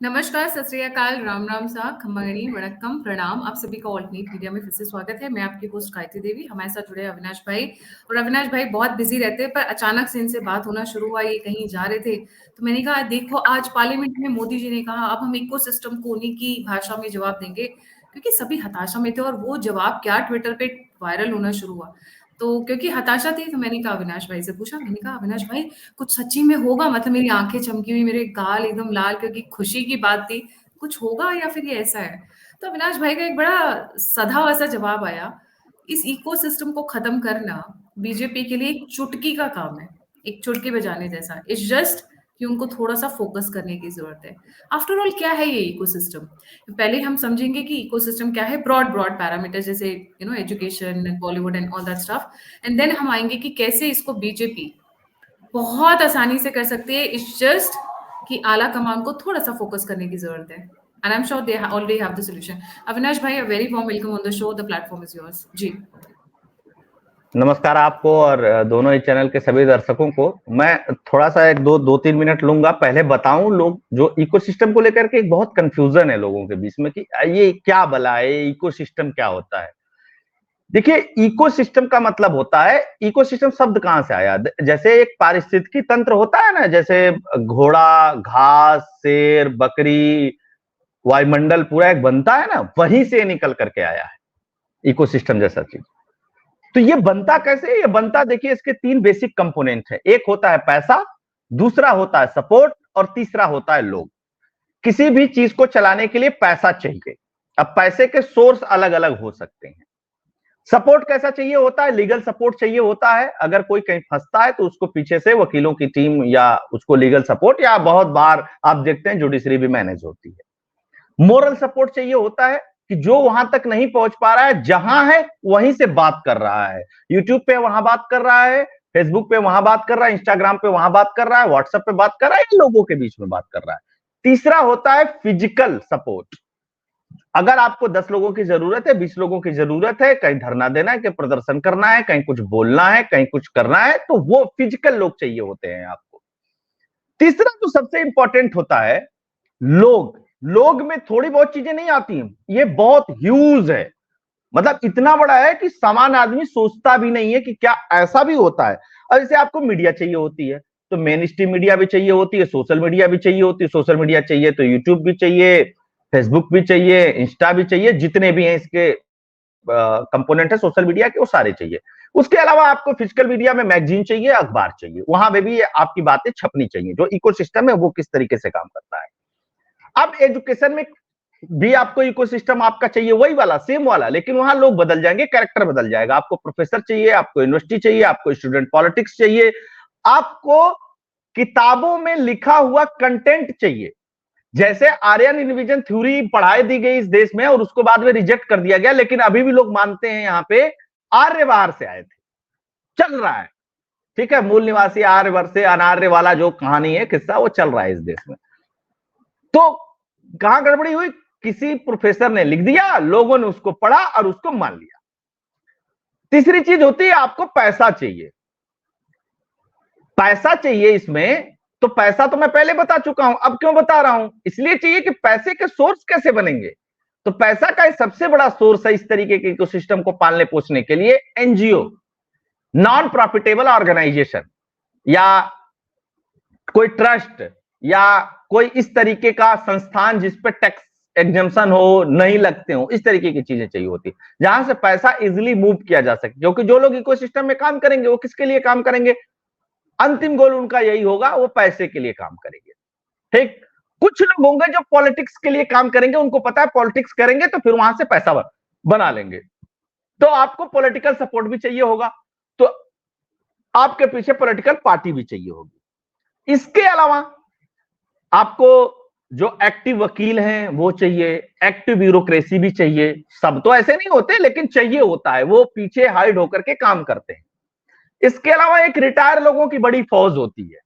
नमस्कार, सत श्री अकाल, राम राम सा, खम्मगणी, वणक्कम, प्रणाम। आप सभी का ऑल्ट नीट मीडिया में फिर से स्वागत है। मैं आपकी होस्ट गायत्री देवी। हमारे साथ जुड़े अविनाश भाई। और अविनाश भाई बहुत बिजी रहते हैं, पर अचानक से इनसे बात होना शुरू हुआ, ये कहीं जा रहे थे, तो मैंने कहा देखो आज पार्लियामेंट में मोदी जी ने कहा अब हम इकोसिस्टम को उन्हीं की भाषा में जवाब देंगे, क्योंकि सभी हताशा में थे। और वो जवाब क्या ट्विटर पे वायरल होना शुरू हुआ। तो क्योंकि हताशा थी, तो मैंने कहा अविनाश भाई से पूछा, मैंने कहा अविनाश भाई कुछ सच्ची में होगा? मतलब मेरी आंखें चमकी हुई, मेरे गाल एकदम लाल, क्योंकि खुशी की बात थी। कुछ होगा या फिर ये ऐसा है? तो अविनाश भाई का एक बड़ा सधा हुआ सा जवाब आया, इस इकोसिस्टम को खत्म करना बीजेपी के लिए एक चुटकी का काम है, एक चुटकी बजाने जैसा। इट्स जस्ट कि उनको थोड़ा सा फोकस करने की जरूरत है। आफ्टर ऑल क्या है ये इकोसिस्टम? पहले हम समझेंगे कि इकोसिस्टम क्या है, ब्रॉड ब्रॉड पैरामीटर, जैसे education, Bollywood and all that stuff. And then हम आएंगे कि कैसे इसको बीजेपी बहुत आसानी से कर सकती है। इट्स जस्ट कि आला कमान को थोड़ा सा फोकस करने की जरूरत है। And I am sure they already have the solution. Avinash भाई, a very warm welcome on the show. The platform is yours. जी नमस्कार आपको और दोनों ही चैनल के सभी दर्शकों को। मैं थोड़ा सा एक दो तीन मिनट लूंगा। पहले बताऊं, लोग जो इकोसिस्टम को लेकर के एक बहुत कंफ्यूजन है लोगों के बीच में कि ये क्या भला है, इकोसिस्टम क्या होता है। देखिए, इकोसिस्टम का मतलब होता है, इकोसिस्टम शब्द कहां से आया? जैसे एक पारिस्थितिकी तंत्र होता है ना, जैसे घोड़ा, घास, शेर, बकरी, वायुमंडल पूरा एक बनता है ना, वहीं से निकल करके आया है इकोसिस्टम जैसा चीज। तो ये बनता कैसे है? ये बनता, देखिए, इसके तीन बेसिक कंपोनेंट है। एक होता है पैसा, दूसरा होता है सपोर्ट, और तीसरा होता है लोग। किसी भी चीज को चलाने के लिए पैसा चाहिए। अब पैसे के सोर्स अलग अलग हो सकते हैं। सपोर्ट कैसा चाहिए होता है? लीगल सपोर्ट चाहिए होता है। अगर कोई कहीं फंसता है तो उसको पीछे से वकीलों की टीम या उसको लीगल सपोर्ट, या बहुत बार आप देखते हैं जुडिशरी भी मैनेज होती है। मोरल सपोर्ट चाहिए होता है कि जो वहां तक नहीं पहुंच पा रहा है, जहां है वहीं से बात कर रहा है। यूट्यूब पे वहां बात कर रहा है, फेसबुक पे वहां बात कर रहा है, इंस्टाग्राम पे वहां बात कर रहा है, व्हाट्सएप पे बात कर रहा है, इन लोगों के बीच में बात कर रहा है। तीसरा होता है फिजिकल सपोर्ट। अगर आपको 10 लोगों की जरूरत है, 20 लोगों की जरूरत है, कहीं धरना देना है, कहीं प्रदर्शन करना है, कहीं कुछ बोलना है, कहीं कुछ करना है, तो वो फिजिकल लोग चाहिए होते हैं आपको। तीसरा जो सबसे इंपॉर्टेंट होता है, लोग। लोग में थोड़ी बहुत चीजें नहीं आती हैं, ये बहुत ह्यूज है। मतलब इतना बड़ा है कि सामान्य आदमी सोचता भी नहीं है कि क्या ऐसा भी होता है। और जैसे आपको मीडिया चाहिए होती है, तो मेन स्ट्रीम मीडिया भी चाहिए होती है, सोशल मीडिया भी चाहिए होती है। सोशल मीडिया चाहिए तो यूट्यूब भी चाहिए, फेसबुक भी चाहिए, इंस्टा भी चाहिए, जितने भी हैं इसके कंपोनेंट है सोशल मीडिया के, वो सारे चाहिए। उसके अलावा आपको फिजिकल मीडिया में मैगजीन चाहिए, अखबार चाहिए, वहां पे भी आपकी बातें छपनी चाहिए। जो इकोसिस्टम है वो किस तरीके से काम करता है। अब एजुकेशन में भी आपको इकोसिस्टम आपका चाहिए, वही वाला, सेम वाला, लेकिन वहां लोग बदल जाएंगे, कैरेक्टर बदल जाएगा। आपको प्रोफेसर चाहिए, आपको यूनिवर्सिटी चाहिए, आपको स्टूडेंट पॉलिटिक्स चाहिए, आपको किताबों में लिखा हुआ कंटेंट चाहिए। जैसे आर्यन इन्विजन थ्योरी पढ़ाई दी गई इस देश में और उसको बाद में रिजेक्ट कर दिया गया, लेकिन अभी भी लोग मानते हैं यहां पे आर्य बाहर से आए थे, चल रहा है। ठीक है, मूल निवासी आर्य वर्ष से अनार्य वाला जो कहानी है, किस्सा, वो चल रहा है इस देश में। तो कहां गड़बड़ी हुई? किसी प्रोफेसर ने लिख दिया, लोगों ने उसको पढ़ा और उसको मान लिया। तीसरी चीज होती है, आपको पैसा चाहिए। पैसा चाहिए इसमें, तो पैसा तो मैं पहले बता चुका हूं, अब क्यों बता रहा हूं? इसलिए चाहिए कि पैसे के सोर्स कैसे बनेंगे। तो पैसा का सबसे बड़ा सोर्स है इस तरीके के इकोसिस्टम को पालने पोषने के लिए एनजीओ, नॉन प्रॉफिटेबल ऑर्गेनाइजेशन, या कोई ट्रस्ट, या कोई इस तरीके का संस्थान जिसपे टैक्स एग्जम्पशन हो, नहीं लगते हो, इस तरीके की चीजें चाहिए होती, जहां से पैसा इजिली मूव किया जा सके। क्योंकि जो लोग इकोसिस्टम में काम करेंगे वो किसके लिए काम करेंगे? अंतिम गोल उनका यही होगा, वो पैसे के लिए काम करेंगे। ठीक, कुछ लोग होंगे जो पॉलिटिक्स के लिए काम करेंगे, उनको पता है पॉलिटिक्स करेंगे तो फिर वहां से पैसा बना लेंगे। तो आपको पॉलिटिकल सपोर्ट भी चाहिए होगा, तो आपके पीछे पॉलिटिकल पार्टी भी चाहिए होगी। इसके अलावा आपको जो एक्टिव वकील हैं वो चाहिए, एक्टिव ब्यूरोक्रेसी भी चाहिए। सब तो ऐसे नहीं होते, लेकिन चाहिए होता है, वो पीछे हाइड होकर के काम करते हैं। इसके अलावा एक रिटायर लोगों की बड़ी फौज होती है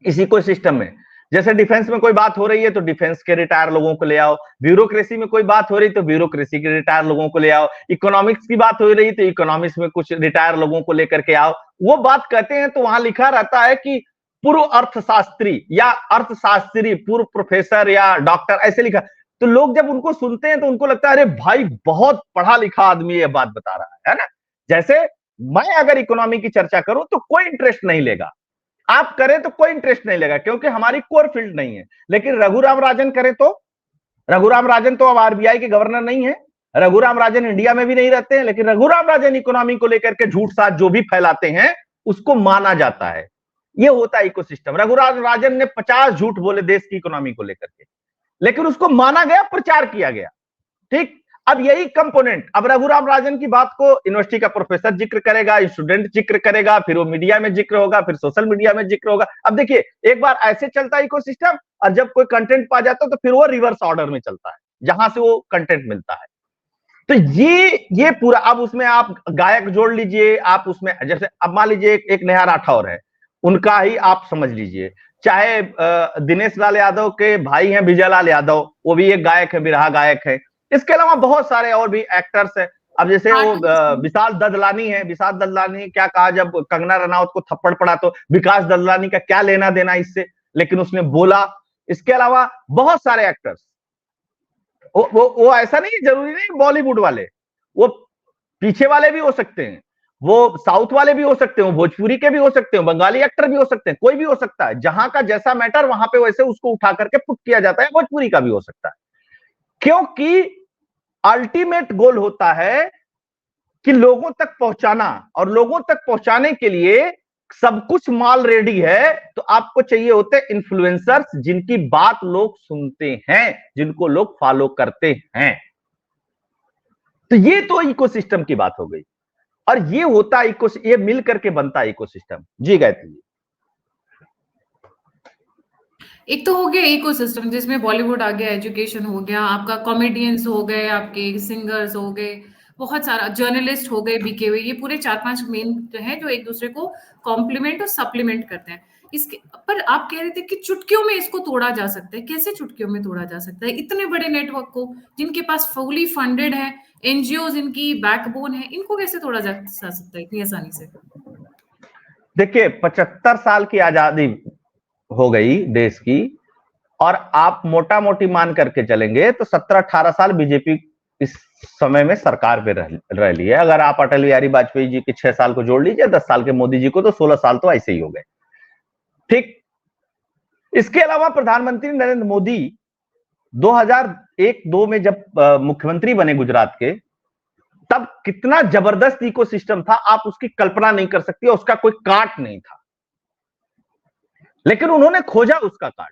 इस इकोसिस्टम में। जैसे डिफेंस में कोई बात हो रही है तो डिफेंस के रिटायर लोगों को ले आओ, ब्यूरोक्रेसी में कोई बात हो रही है तो ब्यूरोक्रेसी के रिटायर लोगों को ले आओ, इकोनॉमिक्स की बात हो रही है तो इकोनॉमिक्स में कुछ रिटायर लोगों को लेकर के आओ। वो बात कहते हैं तो वहां लिखा रहता है कि पूर्व अर्थशास्त्री या अर्थशास्त्री, पूर्व प्रोफेसर या डॉक्टर ऐसे लिखा, तो लोग जब उनको सुनते हैं तो उनको लगता है अरे भाई बहुत पढ़ा लिखा आदमी ये बात बता रहा है ना। जैसे मैं अगर इकोनॉमी की चर्चा करूं तो कोई इंटरेस्ट नहीं लेगा, आप करें तो कोई इंटरेस्ट नहीं लेगा, क्योंकि हमारी कोर फील्ड नहीं है। लेकिन रघुराम राजन करें तो, रघुराम राजन तो अब आरबीआई के गवर्नर नहीं है, रघुराम राजन इंडिया में भी नहीं रहते हैं, लेकिन रघुराम राजन इकोनॉमी को लेकर के झूठ साथ जो भी फैलाते हैं उसको माना जाता है। ये होता है इकोसिस्टम। रघुराम राजन ने 50 झूठ बोले देश की इकोनॉमी को लेकर के, लेकिन उसको माना गया, प्रचार किया गया। ठीक, अब यही कंपोनेंट, अब रघुराम राजन की बात को यूनिवर्सिटी का प्रोफेसर जिक्र करेगा, स्टूडेंट जिक्र करेगा, फिर वो मीडिया में जिक्र होगा, फिर सोशल मीडिया में जिक्र होगा। अब देखिए, एक बार ऐसे चलता है इकोसिस्टम, और जब कोई कंटेंट पा जाता है तो फिर वो रिवर्स ऑर्डर में चलता है, जहां से वो कंटेंट मिलता है। तो ये पूरा, अब उसमें आप गायक जोड़ लीजिए, आप उसमें जैसे अब मान लीजिए एक नेहा राठौर है, उनका ही आप समझ लीजिए, चाहे दिनेश लाल यादव के भाई हैं विजय लाल यादव, वो भी एक गायक है, बिरहा गायक है। इसके अलावा बहुत सारे और भी एक्टर्स हैं। अब जैसे वो विशाल ददलानी है, विशाल ददलानी क्या कहा जब कंगना रनावत को थप्पड़ पड़ा, तो विकास ददलानी का क्या लेना देना इससे, लेकिन उसने बोला। इसके अलावा बहुत सारे एक्टर्स, वो ऐसा नहीं, जरूरी नहीं बॉलीवुड वाले, वो पीछे वाले भी हो सकते हैं, वो साउथ वाले भी हो सकते हैं, वो भोजपुरी के भी हो सकते हैं, बंगाली एक्टर भी हो सकते हैं, कोई भी हो सकता है। जहां का जैसा मैटर वहां पे वैसे उसको उठा करके पुट किया जाता है। भोजपुरी का भी हो सकता है, क्योंकि अल्टीमेट गोल होता है कि लोगों तक पहुंचाना, और लोगों तक पहुंचाने के लिए सब कुछ माल रेडी है, तो आपको चाहिए होते इन्फ्लुएंसर्स जिनकी बात लोग सुनते हैं, जिनको लोग फॉलो करते हैं। तो ये तो इकोसिस्टम की बात हो गई, और ये होता है ये मिल करके बनता है इकोसिस्टम। जी गायत्री जी। एक तो हो गया इकोसिस्टम जिसमें बॉलीवुड आ गया, एजुकेशन हो गया, आपका कॉमेडियंस हो गए, आपके सिंगर्स हो गए, बहुत सारा जर्नलिस्ट हो गए बिके हुए, ये पूरे 4-5 मेन हैं जो एक दूसरे को कॉम्प्लीमेंट और सप्लीमेंट करते हैं। इसके पर आप कह रहे थे कि चुटकियों में इसको तोड़ा जा सकता है। कैसे चुटकियों में तोड़ा जा सकता है? इतने बड़े नेटवर्क को, जिनके पास फुली फंडेड है, एनजीओ इनकी बैकबोन है, इनको कैसे तोड़ा जा सकता है इतनी आसानी से? देखिए, 75 साल की आजादी हो गई देश की, और आप मोटा मोटी मान करके चलेंगे तो 17-18 साल बीजेपी इस समय में सरकार पे रह ली है। अगर आप अटल बिहारी वाजपेयी जी के 6 साल को जोड़ लीजिए, 10 साल के मोदी जी को, तो 16 साल तो ऐसे ही हो गए। ठीक, इसके अलावा प्रधानमंत्री नरेंद्र मोदी 2001-2 में जब मुख्यमंत्री बने गुजरात के, तब कितना जबरदस्त इकोसिस्टम था, आप उसकी कल्पना नहीं कर सकती, उसका कोई काट नहीं था। लेकिन उन्होंने खोजा उसका काट,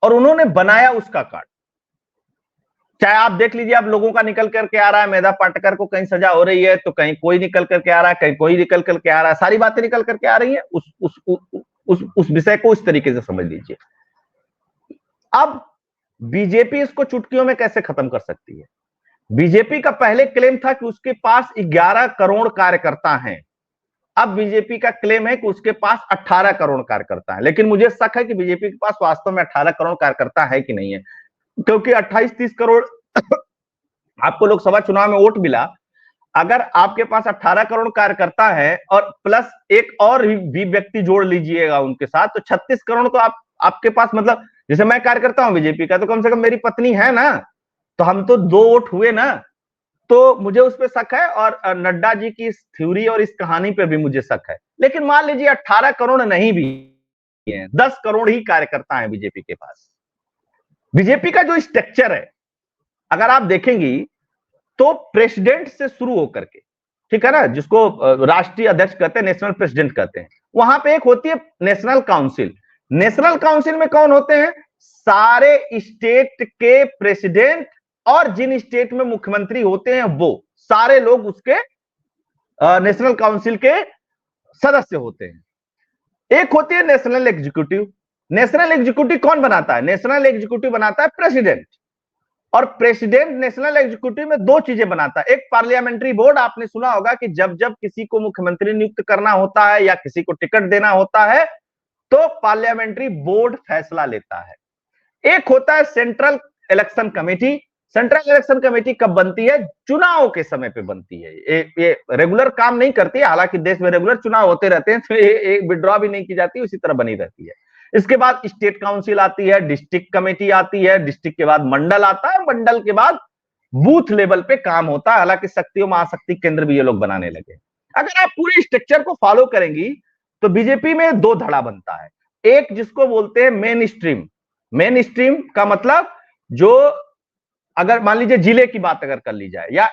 और उन्होंने बनाया उसका काट। चाहे आप देख लीजिए, अब लोगों का निकल करके आ रहा है, मेधा पाटकर को कहीं सजा हो रही है तो कहीं कोई निकल करके आ रहा है, कहीं कोई निकल करके आ रहा है, सारी बातें निकल करके आ रही है। उस विषय को इस तरीके से समझ लीजिए। अब बीजेपी इसको चुटकियों में कैसे खत्म कर सकती है? बीजेपी का पहले क्लेम था कि उसके पास 11 करोड़ कार्यकर्ता हैं। अब बीजेपी का क्लेम है कि उसके पास 18 करोड़ कार्यकर्ता है। लेकिन मुझे शक है कि बीजेपी के पास वास्तव में 18 करोड़ कार्यकर्ता है कि नहीं है, क्योंकि 28-30 करोड़ आपको लोकसभा चुनाव में वोट मिला। अगर आपके पास 18 करोड़ कार्यकर्ता है और प्लस एक और भी व्यक्ति जोड़ लीजिएगा उनके साथ, तो 36 करोड़ तो आपके पास, मतलब जैसे मैं कार्यकर्ता हूं बीजेपी का, तो कम से कम मेरी पत्नी है ना, तो हम तो 2 वोट हुए ना। तो मुझे उस पर शक है, और नड्डा जी की इस थ्योरी और इस कहानी पे भी मुझे शक है। लेकिन मान लीजिए 18 करोड़ नहीं भी है, 10 करोड़ ही कार्यकर्ता है बीजेपी के पास। बीजेपी का जो स्ट्रक्चर है, अगर आप देखेंगी तो प्रेसिडेंट से शुरू होकर के, ठीक है ना, जिसको राष्ट्रीय अध्यक्ष कहते हैं, नेशनल प्रेसिडेंट कहते हैं, वहां पे एक होती है नेशनल काउंसिल। नेशनल काउंसिल में कौन होते हैं? सारे स्टेट के प्रेसिडेंट, और जिन स्टेट में मुख्यमंत्री होते हैं वो सारे लोग उसके नेशनल काउंसिल के सदस्य होते हैं। एक होती है नेशनल एग्जीक्यूटिव। नेशनल एग्जीक्यूटिव कौन बनाता है? नेशनल एग्जीक्यूटिव बनाता है प्रेसिडेंट। और प्रेसिडेंट नेशनल एग्जीक्यूटिव में 2 चीजें बनाता है। एक पार्लियामेंट्री बोर्ड, आपने सुना होगा कि जब जब किसी को मुख्यमंत्री नियुक्त करना होता है या किसी को टिकट देना होता है, तो पार्लियामेंट्री बोर्ड फैसला लेता है। एक होता है central election committee. Central election committee कब बनती है? चुनाव के समय पे बनती है। ये रेगुलर काम नहीं करती है, हालांकि देश में रेगुलर चुनाव होते रहते हैं, तो ये विड्रॉ भी नहीं की जाती, उसी तरह बनी रहती है। इसके बाद स्टेट काउंसिल आती है, डिस्ट्रिक्ट कमेटी आती है, डिस्ट्रिक्ट के बाद मंडल आता है, मंडल के बाद बूथ लेवल पे काम होता है। हालांकि शक्ति और महाशक्ति केंद्र भी ये लोग बनाने लगे। अगर आप पूरे स्ट्रक्चर को फॉलो करेंगी तो बीजेपी में दो धड़ा बनता है। एक जिसको बोलते हैं मेन स्ट्रीम। मेन स्ट्रीम का मतलब जो, अगर मान लीजिए जिले की बात अगर कर ली जाए या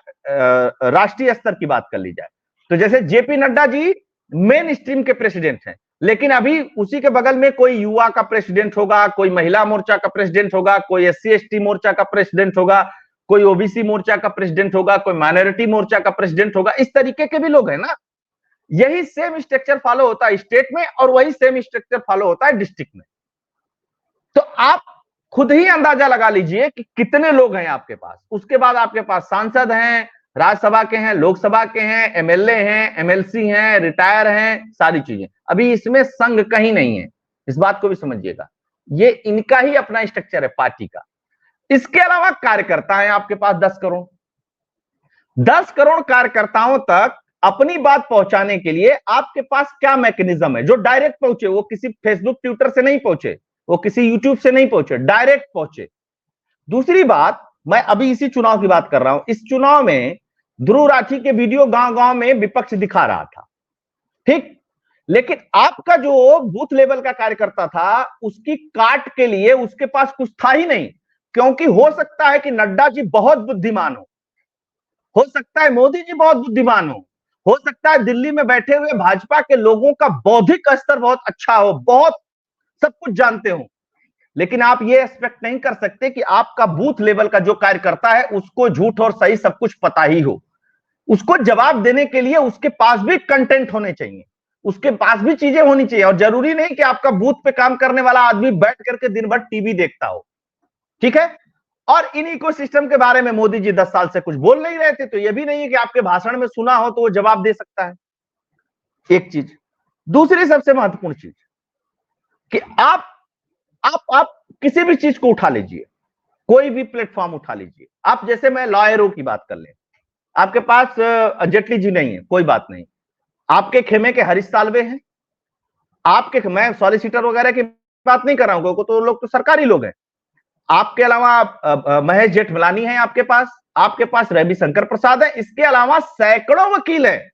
राष्ट्रीय स्तर की बात कर ली जाए, तो जैसे JP Nadda ji main stream के प्रेसिडेंट हैं, लेकिन अभी उसी के बगल में कोई युवा का प्रेसिडेंट होगा, कोई महिला मोर्चा का प्रेसिडेंट होगा, कोई एससी एसटी मोर्चा का प्रेसिडेंट होगा, कोई ओबीसी मोर्चा का प्रेसिडेंट होगा, कोई माइनॉरिटी मोर्चा का प्रेसिडेंट होगा। इस तरीके के भी लोग हैं ना। यही सेम स्ट्रक्चर फॉलो होता है स्टेट में और वही सेम स्ट्रक्चर फॉलो होता है डिस्ट्रिक्ट में। तो आप खुद ही अंदाजा लगा लीजिए कि कितने लोग हैं आपके पास। उसके बाद आपके पास सांसद हैं, राज्यसभा के हैं, लोकसभा के हैं, एमएलए हैं, एमएलसी हैं, रिटायर हैं, सारी चीजें। अभी इसमें संघ कहीं नहीं है, इस बात को भी समझिएगा। ये इनका ही अपना स्ट्रक्चर है पार्टी का। इसके अलावा कार्यकर्ता हैं आपके पास 10 करोड़। 10 करोड़ कार्यकर्ताओं तक अपनी बात पहुंचाने के लिए आपके पास क्या मैकेनिज्म है जो डायरेक्ट पहुंचे? वो किसी फेसबुक ट्विटर से नहीं पहुंचे, वो किसी यूट्यूब से नहीं पहुंचे, डायरेक्ट पहुंचे। दूसरी बात, मैं अभी इसी चुनाव की बात कर रहा हूं। इस चुनाव में ध्रुव राठी के वीडियो गांव गांव में विपक्ष दिखा रहा था, ठीक, लेकिन आपका जो बूथ लेवल का कार्यकर्ता था उसकी काट के लिए उसके पास कुछ था ही नहीं। क्योंकि हो सकता है कि नड्डा जी बहुत बुद्धिमान हो सकता है मोदी जी बहुत बुद्धिमान हो सकता है दिल्ली में बैठे हुए भाजपा के लोगों का बौद्धिक स्तर बहुत अच्छा हो, बहुत सब कुछ जानते हो, लेकिन आप ये एक्सपेक्ट नहीं कर सकते कि आपका बूथ लेवल का जो कार्यकर्ता है उसको झूठ और सही सब कुछ पता ही हो। उसको जवाब देने के लिए उसके पास भी कंटेंट होने चाहिए, उसके पास भी चीजें होनी चाहिए। और जरूरी नहीं कि आपका बूथ पे काम करने वाला आदमी बैठ करके दिन भर टीवी देखता हो, ठीक है। और इन इकोसिस्टम के बारे में मोदी जी 10 साल से कुछ बोल नहीं रहे थे, तो यह भी नहीं है कि आपके भाषण में सुना हो तो वो जवाब दे सकता है। एक चीज। दूसरी सबसे महत्वपूर्ण चीज कि आप किसी भी चीज को उठा लीजिए, कोई भी प्लेटफॉर्म उठा लीजिए। आप जैसे मैं लॉयरों की बात कर लें, आपके पास जेटली जी नहीं है, कोई बात नहीं, आपके खेमे के हरीश साल्वे हैं, आपके, मैं सॉलिसिटर वगैरह की बात नहीं कर रहा हूं, तो लोग तो सरकारी लोग हैं। आपके अलावा महेश जेठमलानी है आपके पास रविशंकर प्रसाद है, इसके अलावा सैकड़ों वकील हैं।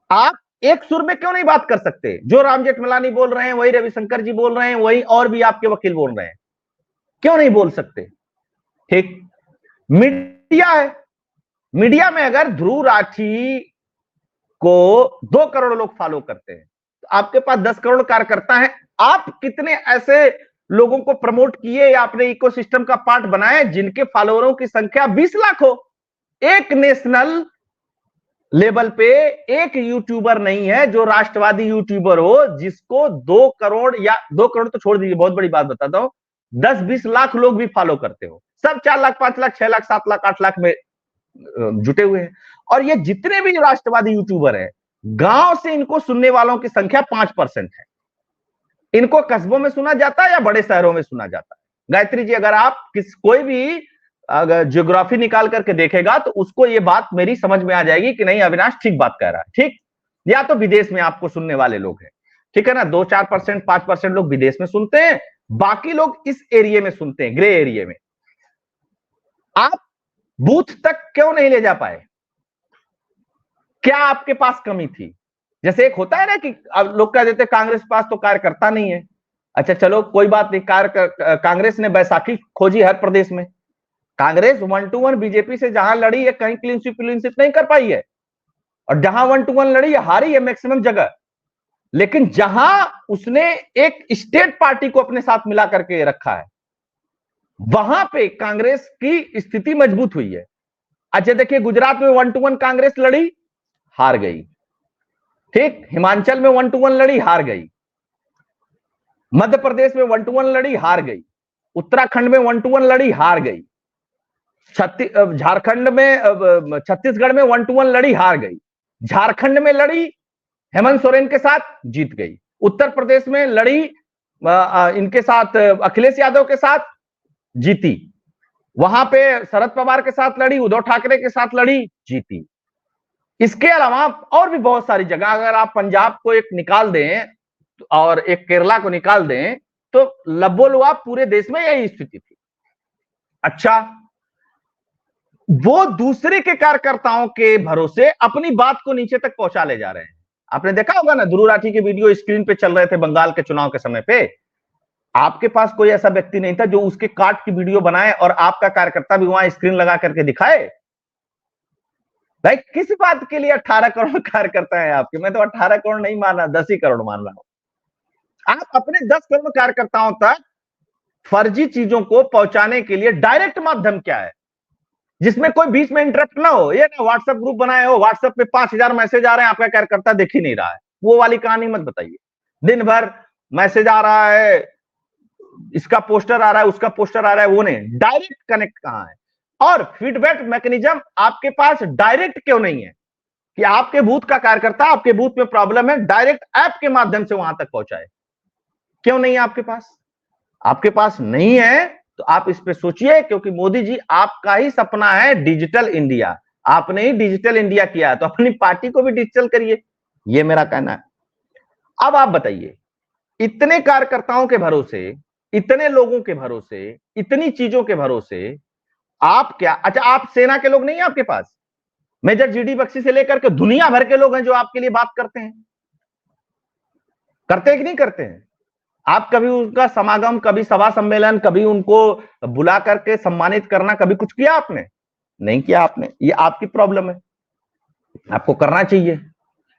आप एक सुर में क्यों नहीं बात कर सकते? जो राम जेठमलानी बोल रहे हैं वही रविशंकर जी बोल रहे हैं, वही और भी आपके वकील बोल रहे हैं, क्यों नहीं बोल सकते? ठीक। मीडिया है, मीडिया में अगर ध्रुव राठी को 2 करोड़ लोग फॉलो करते हैं तो आपके पास 10 करोड़ कार्यकर्ता हैं। आप कितने ऐसे लोगों को प्रमोट किए या अपने इकोसिस्टम का पार्ट बनाए जिनके फॉलोअरों की संख्या 20 लाख हो? एक नेशनल लेवल पे एक यूट्यूबर नहीं है जो राष्ट्रवादी यूट्यूबर हो जिसको 2 करोड़ या 2 करोड़ तो छोड़ दीजिए, बहुत बड़ी बात बताता हूं, 10-20 लाख लोग भी फॉलो करते हो। सब 4 लाख, 5 लाख, 6 लाख, 7 लाख, 8 लाख में जुटे हुए हैं। और ये जितने भी राष्ट्रवादी यूट्यूबर हैं, गांव से इनको सुनने वालों की संख्या 5% है। इनको कस्बों में सुना जाता है या बड़े शहरों में सुना जाता है? गायत्री जी, अगर आप कोई भी अगर ज्योग्राफी निकाल करके देखेगा तो उसको ये बात मेरी समझ में आ जाएगी कि नहीं अविनाश ठीक बात कह रहा है, ठीक। या तो विदेश में आपको सुनने वाले लोग हैं, ठीक है ना, 2-4%, 5% लोग विदेश में सुनते हैं, बाकी लोग इस एरिया में सुनते हैं, ग्रे एरिया में। आप बूथ तक क्यों नहीं ले जा पाए? क्या आपके पास कमी थी? जैसे एक होता है ना कि अब लोग कह देते कांग्रेस पास तो कार्यकर्ता नहीं है। अच्छा चलो कोई बात नहीं, कांग्रेस ने बैसाखी खोजी हर प्रदेश में। कांग्रेस 1-to-1 बीजेपी से जहां लड़ी है कहीं क्लीन स्वीप नहीं कर पाई है, और जहां 1-to-1 लड़ी है हारी है मैक्सिमम जगह। लेकिन जहां उसने एक स्टेट पार्टी को अपने साथ मिला करके रखा है वहां पे कांग्रेस की स्थिति मजबूत हुई है। अच्छा देखिए, गुजरात में 1-to-1 कांग्रेस लड़ी, हार गई, ठीक। हिमाचल में 1-to-1 लड़ी, हार गई। मध्य प्रदेश में 1-to-1 लड़ी, हार गई। उत्तराखंड में 1-to-1 लड़ी, हार गई। झारखंड में, छत्तीसगढ़ में 1-to-1 लड़ी, हार गई। झारखंड में लड़ी, हेमंत सोरेन के साथ, जीत गई। उत्तर प्रदेश में लड़ी इनके साथ, अखिलेश यादव के साथ, जीती। वहां पे शरद पवार के साथ लड़ी, उद्धव ठाकरे के साथ लड़ी, जीती। इसके अलावा और भी बहुत सारी जगह, अगर आप पंजाब को एक निकाल दें और एक केरला को निकाल दें तो लबोलुआ पूरे देश में यही स्थिति थी। अच्छा, वो दूसरे के कार्यकर्ताओं के भरोसे अपनी बात को नीचे तक पहुंचा ले जा रहे हैं। आपने देखा होगा ना, ध्रुव राठी के वीडियो स्क्रीन पे चल रहे थे बंगाल के चुनाव के समय पे। आपके पास कोई ऐसा व्यक्ति नहीं था जो उसके काट की वीडियो बनाए और आपका कार्यकर्ता भी वहां स्क्रीन लगा करके दिखाए। भाई किस बात के लिए 18 करोड़ कार्यकर्ता है आपके? मैं तो 18 करोड़ नहीं मान रहा, 10 ही करोड़ मान रहा हूं। आप अपने 10 करोड़ कार्यकर्ताओं तक फर्जी चीजों को पहुंचाने के लिए डायरेक्ट माध्यम क्या है जिसमें कोई बीच में इंटरप्ट ना हो? ये ना व्हाट्सएप ग्रुप बनाए हो, व्हाट्सएप पे 5000 मैसेज आ रहे हैं, आपका कार्यकर्ता देख ही नहीं रहा है, वो वाली कहानी मत बताइए। दिन भर मैसेज आ रहा है, इसका पोस्टर आ रहा है, उसका पोस्टर आ रहा है, वो नहीं, डायरेक्ट कनेक्ट कहां है? और फीडबैक मैकेनिज्म आपके पास डायरेक्ट क्यों नहीं है कि आपके बूथ का कार्यकर्ता, आपके बूथ में प्रॉब्लम है, डायरेक्ट ऐप के माध्यम से वहां तक पहुंचाए? क्यों नहीं है आपके पास? आपके पास नहीं है तो आप इस पे सोचिए, क्योंकि मोदी जी आपका ही सपना है डिजिटल इंडिया। आपने ही डिजिटल इंडिया किया तो अपनी पार्टी को भी डिजिटल करिए, ये मेरा कहना है। अब आप बताइए, इतने कार्यकर्ताओं के भरोसे, इतने लोगों के भरोसे, इतनी चीजों के भरोसे आप क्या, अच्छा आप सेना के लोग नहीं है आपके पास? मेजर जीडी बख्शी से लेकर के दुनिया भर के लोग हैं जो आपके लिए बात करते हैं, करते हैं कि नहीं करते हैं? आप कभी उनका समागम, कभी सभा सम्मेलन, कभी उनको बुला करके सम्मानित करना, कभी कुछ किया आपने? नहीं किया आपने। ये आपकी प्रॉब्लम है, आपको करना चाहिए।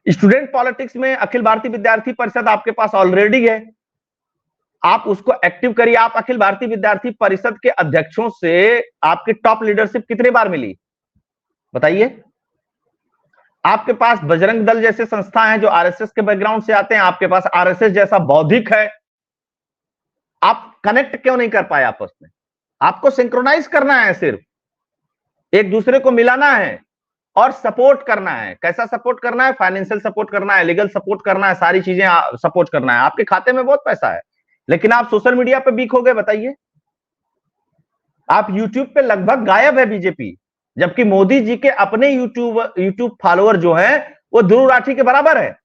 स्टूडेंट पॉलिटिक्स में अखिल भारतीय विद्यार्थी परिषद आपके पास ऑलरेडी है, आप उसको एक्टिव करिए। आप अखिल भारतीय विद्यार्थी परिषद के अध्यक्षों से आपकी टॉप लीडरशिप कितने बार मिली बताइए? आपके पास बजरंग दल जैसे संस्था हैं जो आरएसएस के बैकग्राउंड से आते हैं, आपके पास आरएसएस जैसा बौद्धिक है, आप कनेक्ट क्यों नहीं कर पाए आपस में? आपको सिंक्रोनाइज करना है, सिर्फ एक दूसरे को मिलाना है और सपोर्ट करना है। कैसा सपोर्ट करना है? फाइनेंशियल सपोर्ट करना है, लीगल सपोर्ट करना है, सारी चीजें सपोर्ट करना है। आपके खाते में बहुत पैसा है, लेकिन आप सोशल मीडिया पे वीक हो गए, बताइए। आप यूट्यूब पे लगभग गायब है बीजेपी, जबकि मोदी जी के अपने यूट्यूब फॉलोअर जो हैं वो ध्रुव राठी के बराबर है,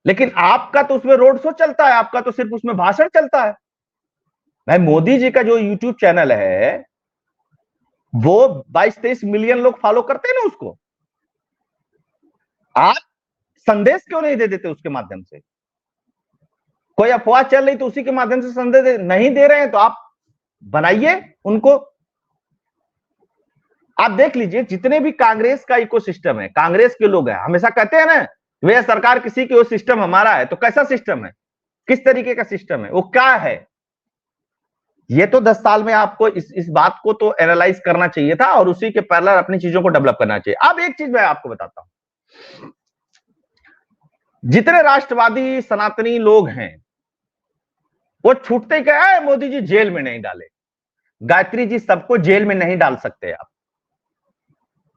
लेकिन आपका तो उसमें रोड शो चलता है, आपका तो सिर्फ उसमें भाषण चलता है। भाई मोदी जी का जो यूट्यूब चैनल है वो 22-23 मिलियन लोग फॉलो करते हैं ना उसको। आप संदेश क्यों नहीं दे देते उसके माध्यम से? कोई अफवाह चल रही तो उसी के माध्यम से संदेश नहीं दे रहे हैं तो आप बनाइए उनको। आप देख लीजिए, जितने भी कांग्रेस का इकोसिस्टम है, कांग्रेस के लोग हैं, हमेशा कहते हैं ना भैया सरकार किसी की, वो सिस्टम हमारा है। तो कैसा सिस्टम है, किस तरीके का सिस्टम है, वो क्या है? ये तो 10 साल में आपको इस बात को तो एनालाइज करना चाहिए था और उसी के पैरेलल अपनी चीजों को डेवलप करना चाहिए। अब एक चीज मैं आपको बताता हूं, जितने राष्ट्रवादी सनातनी लोग हैं वो छूटते गए, मोदी जी जेल में नहीं डाले। गायत्री जी, सबको जेल में नहीं डाल सकते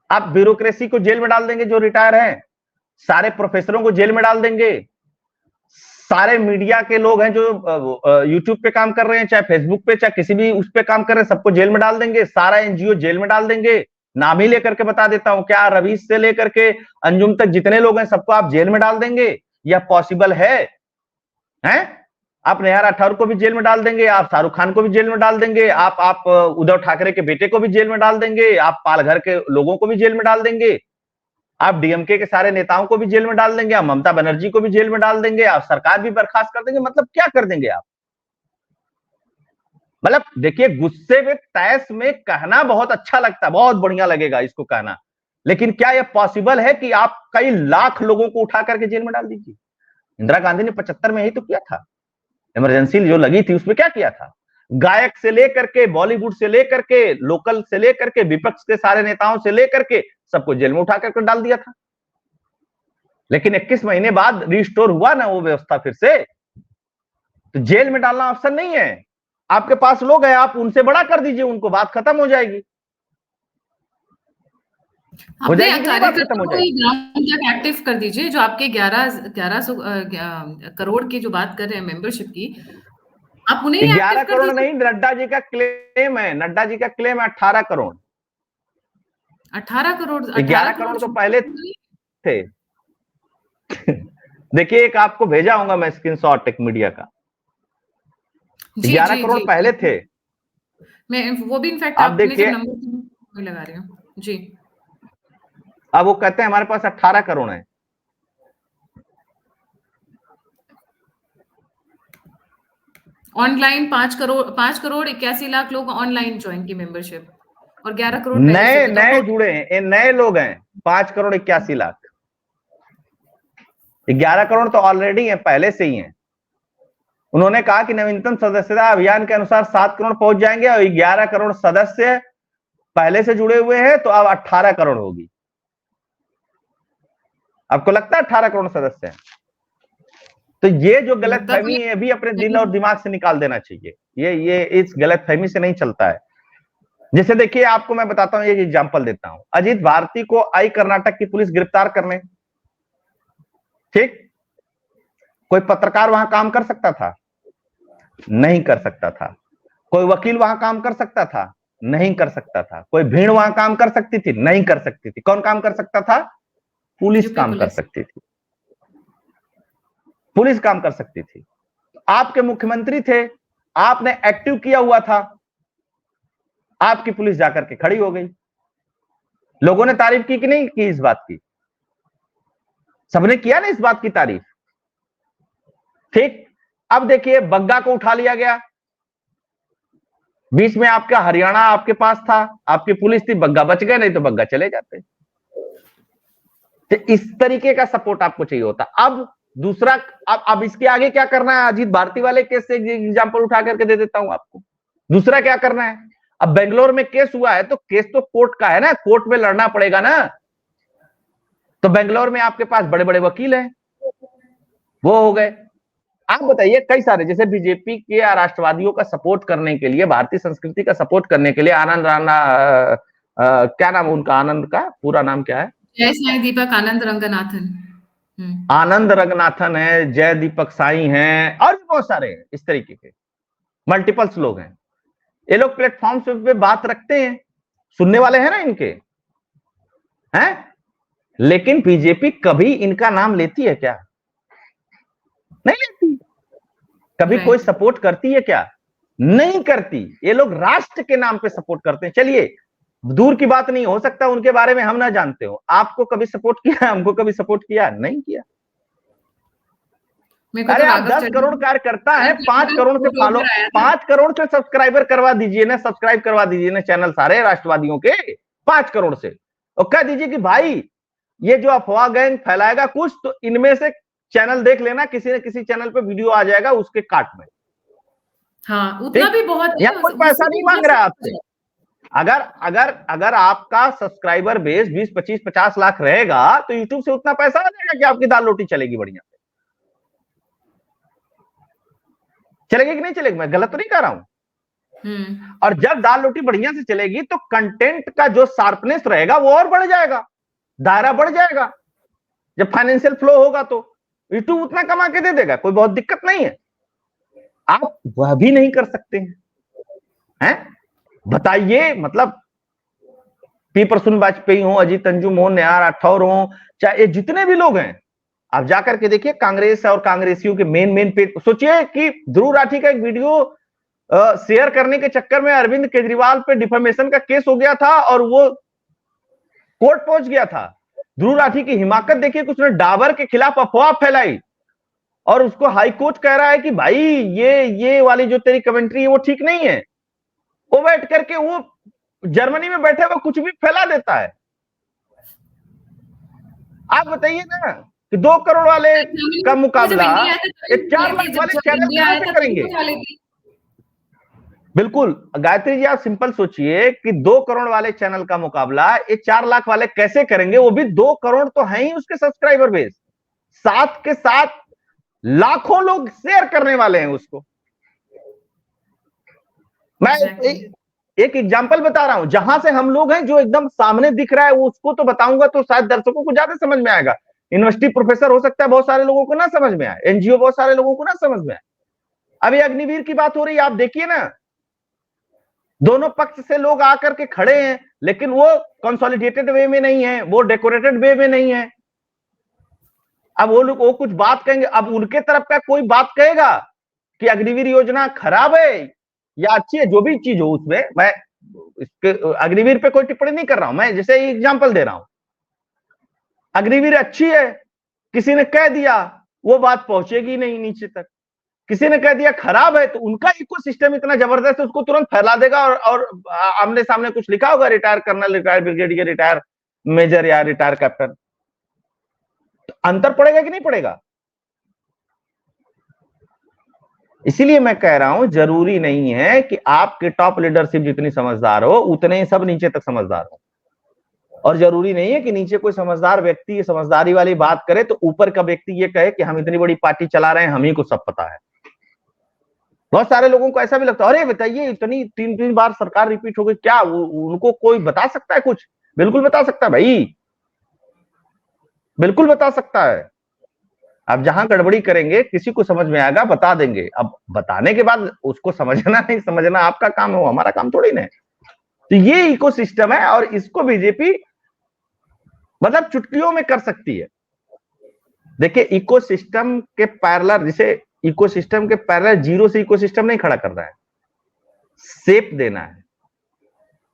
आप ब्यूरोक्रेसी को जेल में डाल देंगे जो रिटायर हैं, सारे प्रोफेसरों को जेल में डाल देंगे, सारे मीडिया के लोग हैं जो यूट्यूब पे काम कर रहे हैं, चाहे फेसबुक पे, चाहे किसी भी उस पे काम कर रहे हैं, सबको जेल में डाल देंगे, सारा एनजीओ जेल में डाल देंगे। नाम ही लेकर के बता देता हूं, क्या रवीश से लेकर के अंजुम तक जितने लोग हैं सबको आप जेल में डाल देंगे? यह पॉसिबल है? आप नेहा राठौर को भी जेल में डाल देंगे, आप शाहरुख खान को भी जेल में डाल देंगे, आप उद्धव ठाकरे के बेटे को भी जेल में डाल देंगे, आप पालघर के लोगों को भी जेल में डाल देंगे, आप डीएमके के सारे नेताओं को भी जेल में डाल देंगे, आप ममता बनर्जी को भी जेल में डाल देंगे, आप सरकार भी बर्खास्त कर देंगे। मतलब क्या कर देंगे आप? मतलब देखिए, गुस्से में तैस में कहना बहुत अच्छा लगता है, बहुत बढ़िया लगेगा इसको कहना, लेकिन क्या यह पॉसिबल है कि आप कई लाख लोगों को उठा करके जेल में डाल दीजिए? इंदिरा गांधी ने 75 में यही तो किया था, इमरजेंसी जो लगी थी उसमें क्या किया था? गायक से लेकर के, बॉलीवुड से लेकर के, लोकल से लेकर के, विपक्ष के सारे नेताओं से लेकर के सबको जेल में उठा करके डाल दिया था। लेकिन 21 महीने बाद रिस्टोर हुआ ना वो व्यवस्था फिर से, तो जेल में डालना ऑप्शन नहीं है। आपके पास लोग हैं, आप उनसे बड़ा कर दीजिए उनको, बात खत्म हो जाएगी। हो जाएगी कि नहीं बात खत्म हो जाएगी? ग्राउंड तक एक्टिव कर दीजिए, जो आपके 1100 करोड़ की जो बात कर रहे हैं मेंबरशिप की, आप उन्हें 11 एक्टिव कर करोड़ दीजिए। नहीं, नड्डा जी का क्लेम है, नड्डा जी का क्लेम है 18 करोड़। 18 करोड़, 18 11 करोड़ करोड़ तो छोटी पहले रकम नहीं। थे। देखिए, एक आपको भेजा हूंगा मैं स्क्रीनशॉट एक मीडिया का, जी 11 जी करोड़ जी, पहले थे। मैं वो भी इनफैक्ट अब आपने जब देखिए, नंबर लगा रही हूँ जी। अब वो कहते हैं हमारे पास 18 करोड़ है। ऑनलाइन 5 करोड़ 81 लाख लोग ऑनलाइन ज्वाइन की मेंबरशिप, और 11 करोड़ पहले से नए थे, तो नए अब जुड़े हैं, ये नए लोग हैं। 5 करोड़ 81 लाख, 11 करोड़ तो ऑलरेडी है, पहले से ही है। उन्होंने कहा कि नवीनतम सदस्यता अभियान के अनुसार 7 करोड़ पहुंच जाएंगे, और 11 करोड़ सदस्य पहले से जुड़े हुए हैं, तो अब 18 करोड़ होगी। आपको लगता है 18 करोड़ सदस्य हैं? तो ये जो लगता तो गलतफहमी है, भी अपने दिल और नहीं। दिमाग से निकाल देना चाहिए। ये इस गलतफहमी से नहीं चलता है। जैसे देखिए, आपको मैं बताता हूं, एक एग्जांपल देता हूं। अजीत भारती को आई कर्नाटक की पुलिस गिरफ्तार करने, ठीक, कोई पत्रकार वहां काम कर सकता था? नहीं कर सकता था। कोई वकील वहां काम कर सकता था? नहीं कर सकता था। कोई भीड़ वहां काम कर सकती थी? नहीं कर सकती थी। कौन काम कर सकता था? पुलिस यूपी काम कर पुलिस। सकती थी। पुलिस काम कर सकती थी। आपके मुख्यमंत्री थे, आपने एक्टिव किया हुआ था, आपकी पुलिस जाकर के खड़ी हो गई। लोगों ने तारीफ की कि नहीं की इस बात की? सबने किया ना इस बात की तारीफ, ठीक। अब देखिए, बग्गा को उठा लिया गया। बीच में आपका हरियाणा आपके पास था, आपकी पुलिस थी, बग्गा बच गए, नहीं तो बग्गा चले जाते। तो इस तरीके का सपोर्ट आपको चाहिए होता। अब दूसरा, अब इसके आगे क्या करना है? अजीत भारती वाले केस से एग्जांपल उठा करके दे देता हूं आपको। दूसरा क्या करना है? अब बेंगलोर में केस हुआ है, तो केस तो कोर्ट का है ना, कोर्ट में लड़ना पड़ेगा ना। तो बेंगलोर में आपके पास बड़े बड़े वकील हैं, वो हो गए। आप बताइए, कई सारे, जैसे बीजेपी के राष्ट्रवादियों का सपोर्ट करने के लिए, भारतीय संस्कृति का सपोर्ट करने के लिए आनंद राणा, क्या नाम उनका, आनंद का पूरा नाम क्या है? जय साईं दीपक आनंद रंगनाथन। आनंद रंगनाथन है, जय दीपक साई हैं, और भी बहुत सारे हैं इस तरीके के, मल्टीपल्स लोग हैं। ये लोग प्लेटफॉर्म पे बात रखते हैं, सुनने वाले हैं ना इनके, हैं? लेकिन बीजेपी कभी इनका नाम लेती है क्या? नहीं लेती। कभी कोई राइट। सपोर्ट करती है क्या? नहीं करती। ये लोग राष्ट्र के नाम पे सपोर्ट करते हैं। चलिए, दूर की बात नहीं, हो सकता उनके बारे में हम ना जानते हो। आपको कभी सपोर्ट किया? हमको कभी सपोर्ट किया? नहीं किया। मेरे को तो अरे आप राघव 10 चड्ढा करोड़ कार्यकर्ता है, का 5 करोड़ से फुट फॉलो, ओवर आया था। 5 करोड़ से सब्सक्राइबर करवा दीजिए ना, सब्सक्राइब करवा दीजिए ना चैनल सारे राष्ट्रवादियों के, 5 करोड़ से, और कह दीजिए कि भाई ये जो अफवाह गैंग फैलाएगा कुछ, तो इनमें से चैनल देख लेना, किसी न किसी चैनल पे वीडियो आ जाएगा उसके काट में। हाँ, उतना ठीक, भी बहुत है, यहां कोई पैसा उससे नहीं भी मांग बहुत रहा support आपसे। है। अगर अगर अगर आपका सब्सक्राइबर बेस 20 25 50 लाख रहेगा, तो यूट्यूब से उतना पैसा आ जाएगा कि आपकी दाल रोटी चलेगी बढ़िया। चलेगी कि नहीं चलेगी? मैं गलत तो नहीं कह रहा हूं। और जब दाल रोटी बढ़िया से चलेगी, तो कंटेंट का जो शार्पनेस रहेगा वो और बढ़ जाएगा, दायरा बढ़ जाएगा। जब फाइनेंशियल फ्लो होगा, तो यूट्यूब उतना कमा के दे देगा, कोई बहुत दिक्कत नहीं है। आप वह भी नहीं कर सकते हैं? बताइए, मतलब पी प्रसून वाजपेयी हो, अजीत अंजुम हो, नेहा राठौर हो, चाहे जितने भी लोग हैं, आप जाकर के देखिए कांग्रेस और कांग्रेसियों के मेन पेज। सोचिए कि ध्रुव राठी का एक वीडियो शेयर करने के चक्कर में अरविंद केजरीवाल पे डिफेमेशन का केस हो गया था, और वो कोर्ट पहुंच गया था। ध्रुव राठी की हिमाकत देखिए कि उसने डाबर के खिलाफ अफवाह फैलाई, और उसको हाई कोर्ट कह रहा है कि भाई ये वाली जो तेरी कमेंट्री है वो ठीक नहीं है। वो बैठ करके, वो जर्मनी में बैठे हुए कुछ भी फैला देता है। आप बताइए ना कि 2 करोड़ वाले का जब मुकाबला इंडिया आया था तभी एक 4 उठा लेती, लाख वाले जब चैनल इंडिया कहां आया से था तभी करेंगे? उठा लेती। बिल्कुल गायत्री जी, आप सिंपल सोचिए कि 2 करोड़ वाले चैनल का मुकाबला ये 4 लाख वाले कैसे करेंगे? वो भी 2 करोड़ तो है ही उसके सब्सक्राइबर बेस, साथ के साथ लाखों लोग शेयर करने वाले हैं उसको। मैं एक एग्जांपल बता रहा हूं, जहां से हम लोग हैं, जो एकदम सामने दिख रहा है, उसको तो बताऊंगा तो शायद दर्शकों को ज्यादा समझ में आएगा। यूनिवर्सिटी प्रोफेसर हो सकता है बहुत सारे लोगों को ना समझ में आए, एनजीओ बहुत सारे लोगों को ना समझ में आए। अभी अग्निवीर की बात हो रही है, आप देखिए ना, दोनों पक्ष से लोग आकर के खड़े हैं, लेकिन वो कंसोलिडेटेड वे में नहीं है, वो डेकोरेटेड वे में नहीं है। अब वो लोग वो कुछ बात कहेंगे, अब उनके तरफ का कोई बात कहेगा कि अग्निवीर योजना खराब है या अच्छी है, जो भी चीज हो उसमें, मैं इसके अग्निवीर पे कोई टिप्पणी नहीं कर रहा हूं, मैं जैसे एग्जांपल दे रहा हूं। अग्निवीर अच्छी है, किसी ने कह दिया, वो बात पहुंचेगी नहीं नीचे तक। किसी ने कह दिया खराब है, तो उनका इकोसिस्टम इतना जबरदस्त है, उसको तुरंत फैला देगा और आमने सामने कुछ लिखा होगा, retire colonel, retire brigadier, retire major या रिटायर कैप्टन। तो अंतर पड़ेगा कि नहीं पड़ेगा? इसीलिए मैं कह रहा हूं, जरूरी नहीं है कि आपके टॉप लीडरशिप जितनी समझदार हो उतने ही सब नीचे तक समझदार हो, और जरूरी नहीं है कि नीचे कोई समझदार व्यक्ति समझदारी वाली बात करे तो ऊपर का व्यक्ति ये कहे कि हम इतनी बड़ी पार्टी चला रहे हैं, हम ही को सब पता है। बहुत सारे लोगों को ऐसा भी लगता है, अरे बताइए इतनी 3-3 बार सरकार रिपीट हो गई, क्या उनको कोई बता सकता है कुछ? बिल्कुल बता सकता है भाई, बिल्कुल बता सकता है। अब जहां गड़बड़ी करेंगे किसी को समझ में आएगा, बता देंगे। अब बताने के बाद उसको समझना नहीं समझना आपका काम है, हमारा काम थोड़ी ना। तो ये इकोसिस्टम है और इसको बीजेपी मतलब चुटकियों में कर सकती है। देखिए इकोसिस्टम के पैरेलल, जैसे इकोसिस्टम के पैरेलल जीरो से इकोसिस्टम नहीं खड़ा कर रहा है, शेप देना है,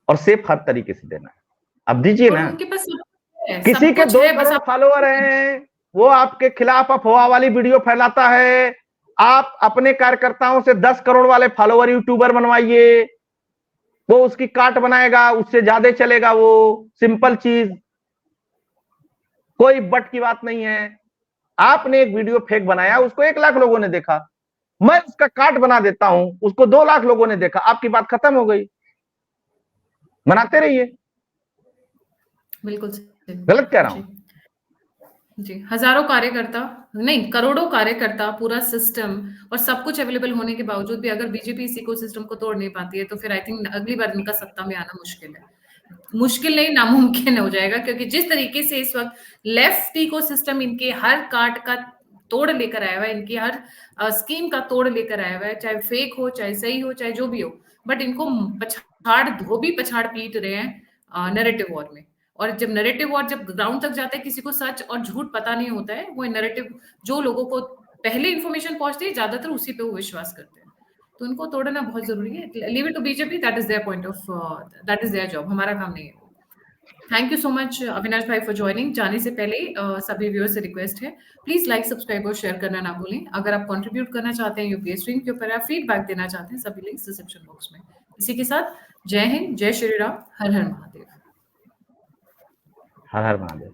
और शेप हर तरीके से देना है। अब दीजिए ना, उनके पास किसी के 2 करोड़ फॉलोअर हैं, वो आपके खिलाफ अफवाह वाली वीडियो फैलाता है, आप अपने कार्यकर्ताओं से 10 करोड़ वाले फॉलोअर यूट्यूबर बनवाइए, वो उसकी काट बनाएगा, उससे ज्यादा चलेगा, वो सिंपल चीज, कोई बट की बात नहीं है। आपने एक वीडियो फेक बनाया, उसको 1 लाख लोगों ने देखा, मैं उसका काट बना देता हूं, उसको 2 लाख लोगों ने देखा, आपकी बात खत्म हो गई। बनाते रहिए। बिल्कुल गलत कह रहा हूं? जी, हजारों कार्यकर्ता नहीं, करोड़ों कार्यकर्ता, पूरा सिस्टम और सब कुछ अवेलेबल होने के बावजूद भी अगर बीजेपी इस इकोसिस्टम को तोड़ नहीं पाती है, तो फिर आई थिंक अगली बार इनका सत्ता में आना मुश्किल है। मुश्किल नहीं, नामुमकिन हो जाएगा, क्योंकि जिस तरीके से इस वक्त लेफ्ट इकोसिस्टम इनके हर काट का तोड़ लेकर आया हुआ है, इनकी हर स्कीम का तोड़ लेकर आया हुआ है, चाहे फेक हो, चाहे सही हो, चाहे जो भी हो, बट इनको पछाड़ धोबी पछाड़ पीट रहे हैं नैरेटिव वॉर में। और जब नैरेटिव वॉर जब ग्राउंड तक जाता है, किसी को सच और झूठ पता नहीं होता है, वो नैरेटिव जो लोगों को पहले इंफॉर्मेशन पहुंचती है, ज्यादातर उसी पे वो विश्वास करते हैं। तो उनको तोड़ना बहुत जरूरी है। Leave it to BJP, that is their point of, that is their job, हमारा काम नहीं है। Thank you so much Avinash भाई फॉर ज्वाइनिंग। जाने से पहले सभी व्यूअर्स से रिक्वेस्ट है, प्लीज लाइक, सब्सक्राइब और शेयर करना ना भूलें। अगर आप कंट्रीब्यूट करना चाहते हैं यूपीएस स्ट्रीम के ऊपर, आप फीडबैक देना चाहते हैं, सभी लिंक्स डिस्क्रिप्शन बॉक्स में। इसी के साथ जय हिंद, जय श्री राम, हर हर महादेव। हर हर महादेव।